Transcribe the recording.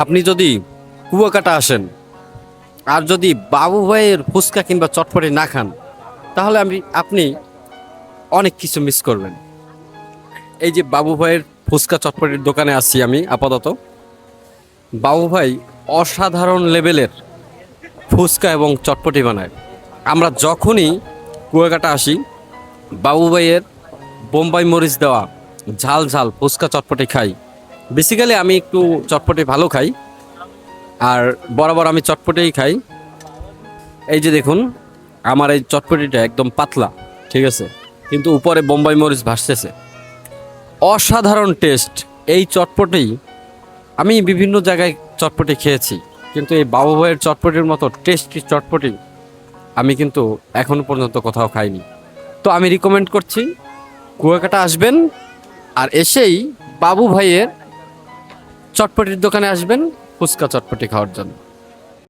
আপনি যদি কুয়াকাটা আসেন আর যদি বাবু ভাইয়ের ফুচকা কিংবা চটপটি না খান, তাহলে আপনি অনেক কিছু মিস করবেন। এই যে বাবু ভাইয়ের ফুচকা চটপটির দোকানে আছি আমি আপাতত। বাবু ভাই অসাধারণ লেভেলের ফুচকা এবং চটপটি বানায়। আমরা যখনই কুয়াকাটা আসি, বাবু ভাইয়ের বোম্বাই মরিচ দেওয়া ঝাল ঝাল ফুচকা চটপটি খাই। বেসিক্যালি আমি একটু চটপটি ভালো খাই, আর বরাবর আমি চটপটিই খাই। এই যে দেখুন, আমার এই চটপটিটা একদম পাতলা, ঠিক আছে, কিন্তু উপরে বোম্বাই মরিচ ভাসতেছে। অসাধারণ টেস্ট এই চটপটি। আমি বিভিন্ন জায়গায় চটপটি খেয়েছি, কিন্তু এই বাবু ভাইয়ের চটপটির মতো টেস্টি চটপটি আমি কিন্তু এখনো পর্যন্ত কোথাও খাইনি। তো আমি রিকমেন্ড করছি কুয়াকাটা আসবেন, আর এসেই বাবু ভাইয়ের চটপটির দোকানে আসবেন ফুচকা চটপটি খাওয়ার জন্য।